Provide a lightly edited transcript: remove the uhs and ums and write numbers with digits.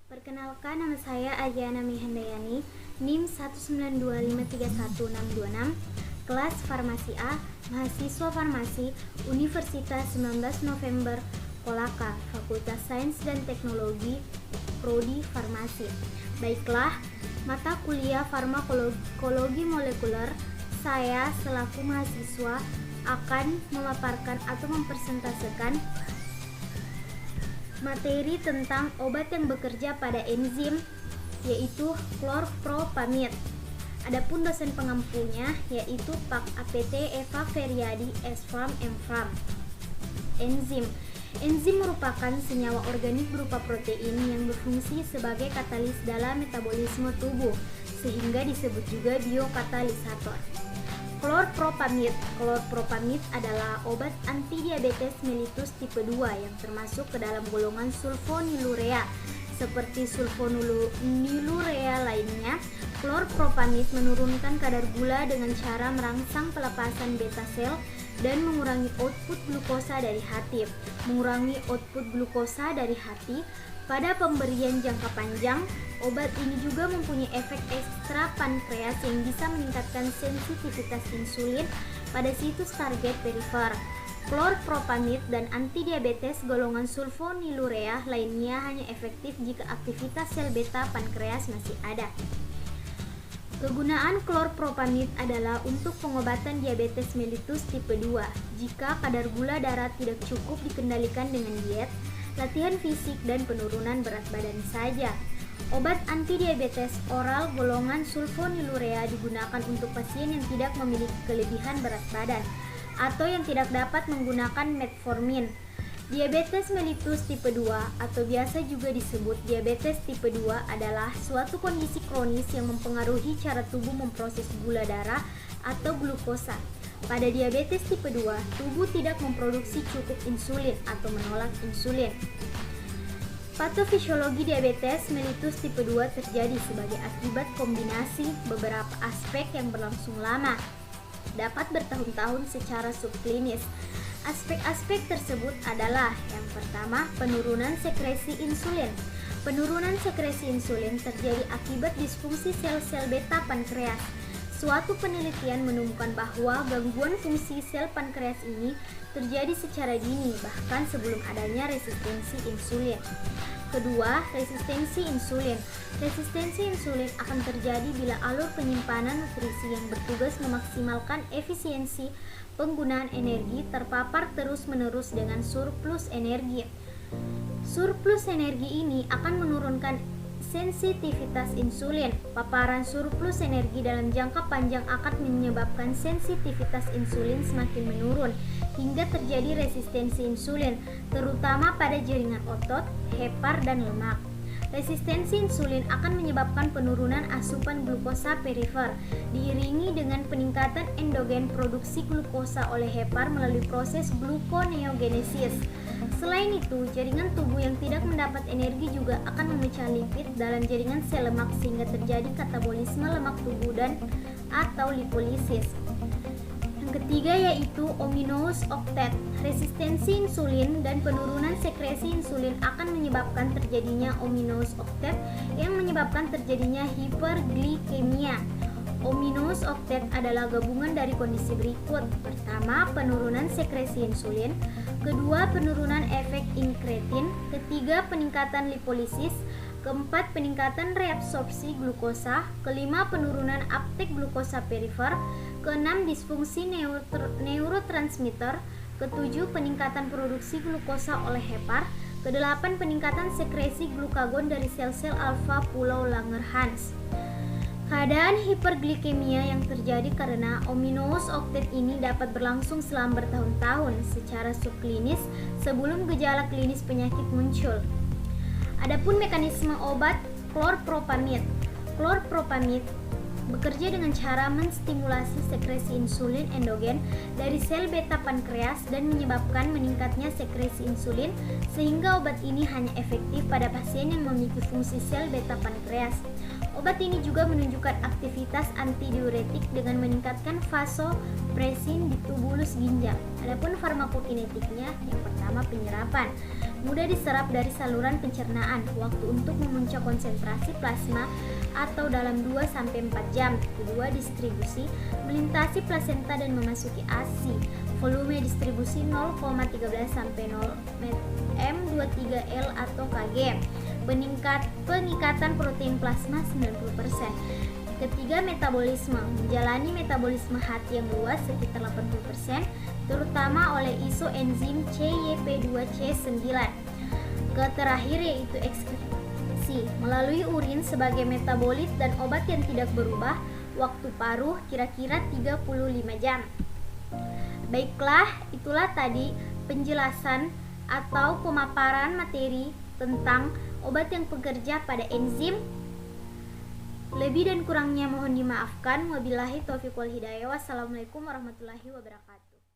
Perkenalkan, nama saya Agiana Mihandayani, NIM 192531626, kelas Farmasi A, mahasiswa Farmasi, Universitas 19 November, Kolaka, Fakultas Sains dan Teknologi, Prodi Farmasi. Baiklah, mata kuliah farmakologi molekuler, saya selaku mahasiswa akan memaparkan atau mempresentasikan materi tentang obat yang bekerja pada enzim, yaitu klorpropamid. Adapun dosen pengampunya yaitu Pak APT Eva Feryadi S.Farm M.Farm. Enzim merupakan senyawa organik berupa protein yang berfungsi sebagai katalis dalam metabolisme tubuh, sehingga disebut juga biokatalisator. Klorpropamid adalah obat antidiabetes mellitus tipe 2 yang termasuk ke dalam golongan sulfonylurea. Seperti sulfonylurea lainnya, klorpropamid menurunkan kadar gula dengan cara merangsang pelepasan beta sel dan mengurangi output glukosa dari hati. Pada pemberian jangka panjang, obat ini juga mempunyai efek ekstra pankreas yang bisa meningkatkan sensitivitas insulin pada situs target perifer. Klorpropamid dan antidiabetes golongan sulfonylurea lainnya hanya efektif jika aktivitas sel beta pankreas masih ada. Kegunaan klorpropamid adalah untuk pengobatan diabetes mellitus tipe 2 jika kadar gula darah tidak cukup dikendalikan dengan diet, latihan fisik, dan penurunan berat badan saja. Obat antidiabetes oral golongan sulfonylurea digunakan untuk pasien yang tidak memiliki kelebihan berat badan atau yang tidak dapat menggunakan metformin. Diabetes mellitus tipe 2 atau biasa juga disebut diabetes tipe 2 adalah suatu kondisi kronis yang mempengaruhi cara tubuh memproses gula darah atau glukosa. Pada diabetes tipe 2, tubuh tidak memproduksi cukup insulin atau menolak insulin. Patofisiologi diabetes mellitus tipe 2 terjadi sebagai akibat kombinasi beberapa aspek yang berlangsung lama, dapat bertahun-tahun secara subklinis. Aspek-aspek tersebut adalah yang pertama, penurunan sekresi insulin. Penurunan sekresi insulin terjadi akibat disfungsi sel-sel beta pankreas. Suatu penelitian menemukan bahwa gangguan fungsi sel pankreas ini terjadi secara dini, bahkan sebelum adanya resistensi insulin. Kedua, resistensi insulin. Resistensi insulin akan terjadi bila alur penyimpanan nutrisi yang bertugas memaksimalkan efisiensi penggunaan energi terpapar terus-menerus dengan surplus energi. Surplus energi ini akan menurunkan sensitivitas insulin. Paparan surplus energi dalam jangka panjang akan menyebabkan sensitivitas insulin semakin menurun hingga terjadi resistensi insulin, terutama pada jaringan otot, hepar, dan lemak. Resistensi insulin akan menyebabkan penurunan asupan glukosa perifer, diiringi dengan peningkatan endogen produksi glukosa oleh hepar melalui proses gluconeogenesis. Selain itu, jaringan tubuh yang tidak mendapat energi juga akan memecah lipid dalam jaringan sel lemak sehingga terjadi katabolisme lemak tubuh dan atau lipolisis. Yang ketiga yaitu ominous octet. Resistensi insulin dan penurunan sekresi insulin akan menyebabkan terjadinya ominous octet yang menyebabkan terjadinya hiperglikemia. Ominous octet adalah gabungan dari kondisi berikut. Pertama, penurunan sekresi insulin. Kedua, penurunan efek inkretin. Ketiga, peningkatan lipolisis. Keempat, peningkatan reabsorpsi glukosa. Kelima, penurunan uptake glukosa perifer. Keenam, disfungsi neurotransmitter. Ketujuh, peningkatan produksi glukosa oleh hepar. Kedelapan, peningkatan sekresi glukagon dari sel-sel alfa pulau Langerhans. Keadaan hiperglikemia yang terjadi karena ominous octet ini dapat berlangsung selama bertahun-tahun secara subklinis sebelum gejala klinis penyakit muncul. Adapun mekanisme obat klorpropamid. Klorpropamid bekerja dengan cara menstimulasi sekresi insulin endogen dari sel beta pankreas dan menyebabkan meningkatnya sekresi insulin, sehingga obat ini hanya efektif pada pasien yang memiliki fungsi sel beta pankreas. Obat ini juga menunjukkan aktivitas antidiuretik dengan meningkatkan vasopresin di tubulus ginjal. Adapun farmakokinetiknya, yang pertama penyerapan. Mudah diserap dari saluran pencernaan, waktu untuk memuncak konsentrasi plasma atau dalam 2-4 jam. Kedua, distribusi, melintasi plasenta dan memasuki ASI. Volume distribusi 0,13 sampai 0 M23L atau kg. Peningkatan protein plasma 90%. Ketiga, metabolisme, menjalani metabolisme hati yang luas sekitar 80%, terutama oleh isoenzim CYP2C9. Terakhir yaitu ekskresi melalui urin sebagai metabolit dan obat yang tidak berubah. Waktu paruh kira-kira 35 jam. Baiklah, itulah tadi penjelasan atau pemaparan materi tentang obat yang bekerja pada enzim. Lebih dan kurangnya mohon dimaafkan. Wabillahi taufiq wal hidayah. Wassalamualaikum warahmatullahi wabarakatuh.